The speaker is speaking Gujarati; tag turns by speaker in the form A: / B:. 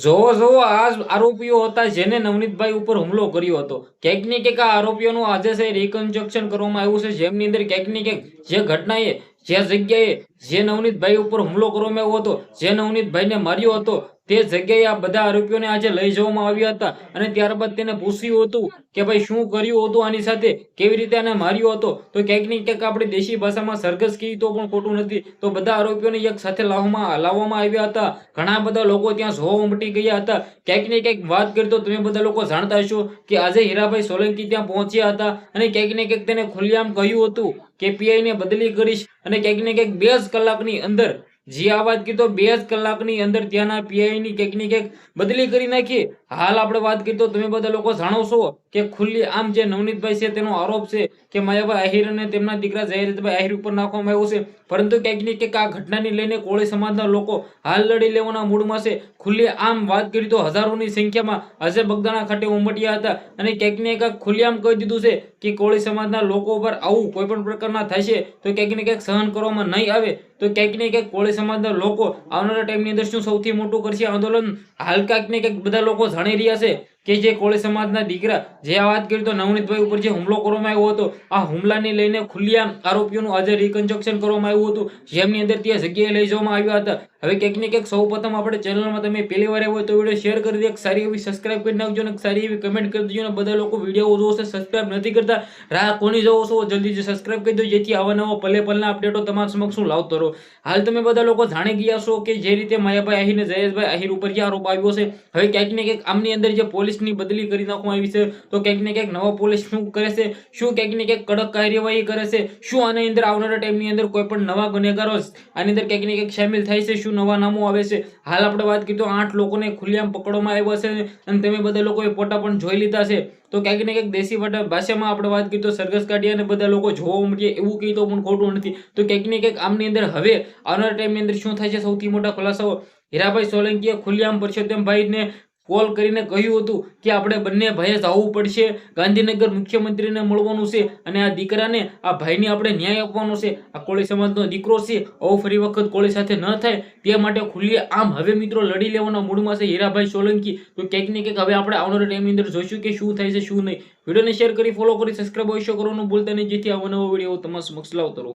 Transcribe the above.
A: જોવો જોવો આ આરોપીઓ હતા જેને નવનીતભાઈ ઉપર હુમલો કર્યો હતો. ક્યાંક ને ક્યાંક આ આરોપીઓનું આજે છે રિકન્સ્ટ્રક્શન કરવામાં આવ્યું છે, જેમની અંદર ક્યાંક ને ક્યાંક જે ઘટનાએ જે જગ્યાએ જે નવનીતભાઈ ઉપર હુમલો કરવામાં આવ્યો હતો, જે નવનીતભાઈને માર્યો હતો, તે જગ્યાએ આ બધા આરોપીઓને આજે લઈ જવામાં આવ્યા હતા અને ત્યારબાદ તેને પૂછ્યું હતું કે ભાઈ શું કર્યું હતું આની સાથે, કેવી રીતે આને માર્યો હતો. તો ક્યાંક ને ક્યાંક આપણી દેશી ભાષામાં સરઘસ કહી તો પણ ખોટું નથી. તો બધા આરોપીઓને એક સાથે લાવવામાં આવ્યા હતા. ઘણા બધા લોકો ત્યાં જોવા ઉમટી ગયા હતા. ક્યાંક ને ક્યાંક વાત કરી તો તમે બધા લોકો જાણતા હશો કે આજે હીરાભાઈ સોલંકી ત્યાં પહોંચ્યા હતા અને ક્યાંક ને ક્યાંક તેને ખુલ્લેઆમ કહ્યું હતું કે પીઆઈ ને બદલી કરીશ અને ક્યાંક ને ક્યાંક 2 જ કલાકની અંદર જે આ વાત કીધો 2 જ કલાકની અંદર ત્યાંના પીઆઈ ની ક્યાંક ને ક્યાંક બદલી કરી નાખી. હાલ આપણે વાત કરી તો તમે બધા લોકો જાણો છો કે ખુલ્લી આમ જે નવનીતભાઈ છે તેનો આરોપ છે કે માયાભાઈ આહિર અને તેમના દીકરા જાહેરભાઈ આહિર ઉપર નાખવામાં આવ્યો છે. પરંતુ ક્યાંક ને ક્યાંક આ ઘટનાને લઈને કોળી સમાજના લોકો હાલ લડી લેવાના મૂડમાં છે. ખુલ્લી આમ વાત કરી તો હજારોની સંખ્યામાં આજે બગદાણા ખાતે ઉમટ્યા હતા અને ક્યાંક ને ક્યાંક ખુલ્લેઆમ કહી દીધું છે કે કોળી સમાજના લોકો ઉપર આવું કોઈ પણ પ્રકારના થશે તો ક્યાંક ને ક્યાંક સહન કરવામાં નહીં આવે. તો ક્યાંક ને ક્યાંક કોળી સમાજના લોકો આવનારા ટાઈમની અંદર શું સૌથી મોટું કરશે આંદોલન, હાલ ક્યાંક ને ક્યાંક બધા લોકો જાણી રહ્યા છે કે જે કોળી સમાજના દીકરા જે આ વાત કરી તો નવનીતભાઈ ઉપર જે હુમલો કરવામાં આવ્યો હતો, આ હુમલાને લઈને ખુલ્લેઆમ આરોપીઓનું આજે રિકન્સ્ટ્રક્શન કરવામાં આવ્યું હતું, જેમની અંદર ત્યાં જગ્યાએ લઈ જવામાં આવ્યા હતા. હવે ક્યાંક ને ક્યાંક સૌ પ્રથમ આપણે ચેનલમાં તમે પહેલી વાર આવ્યો હોય તો વિડીયો શેર કરી દે, એક સારી એવી સબસ્ક્રાઇબ કરી નાખજો અને સારી એવી કમેન્ટ કરી દેજો. અને બધા લોકો વિડીયો જોવો છે સબસ્ક્રાઇબ નથી કરતા, રાહ કોની જોવો છો, જલ્દી સબસ્ક્રાઇબ કરી દો જેથી આવા નવા પલે પલના અપડેટો તમારા સમક્ષ હું લાવતો રહું. હાલ તમે બધા લોકો જાણી ગયા છો કે જે રીતે માયાભાઈ આહિર અને જયેશભાઈ આહિર ઉપર જે આરોપ આવ્યો છે, હવે ક્યાંક ને ક્યાંક આમની અંદર જે પોલીસની બદલી કરી નાખવામાં આવી છે, તો ક્યાંક ને ક્યાંક નવા પોલીસ શું કરે છે, શું ક્યાંક ને ક્યાંક કડક કાર્યવાહી કરે છે, શું આની અંદર આવનારા ટાઈમની અંદર કોઈ પણ નવા ગુનેગારો આની અંદર ક્યાંક ને ક્યાંક સામેલ થાય છે, શું નવા નામો આવે છે. હાલ આપણે વાત કરી તો 8 લોકોને ખુલ્લેઆમ પકડવામાં આવ્યા છે અને તમે બધા લોકોએ ફોટા પણ જોઈ લીધા છે. તો ક્યાંક ને ક્યાંક દેશી ભાષામાં આપણે વાત કરી તો સરઘસ કાઢ્યા અને બધા લોકો જોવા ઉમટ્યા એવું કહી તો પણ ખોટું નથી. તો ક્યાંક ને ક્યાંક આમની અંદર હવે આવનારા ટાઈમની અંદર શું થાય છે, સૌથી મોટા ખુલાસાઓ હીરાભાઈ સોલંકીએ ખુલ્લેઆમ પરસોત્તમભાઈને કોલ કરીને કહ્યું હતું કે આપણે બંને ભાઈએ જવું પડશે, ગાંધીનગર મુખ્યમંત્રીને મળવાનું છે અને આ દીકરાને આ ભાઈને આપણે ન્યાય આપવાનો છે. આ કોળી સમાજનો દીકરો છે, આવું ફરી વખત કોળી સાથે ન થાય તે માટે ખુલ્લી આમ હવે મિત્રો લડી લેવાના મૂડમાં છે હીરાભાઈ સોલંકી. તો ક્યાંક ને ક્યાંક હવે આપણે આવનારા ટાઈમની અંદર જોઈશું કે શું થાય છે શું નહીં. વિડીયોને શેર કરી ફોલો કરી સબસ્ક્રાઇબ અવશ્ય કરવાનું ભૂલતા નહીં જેથી આવા નવા વિડીયો તમારા સમક્ષ લાવતો રહું.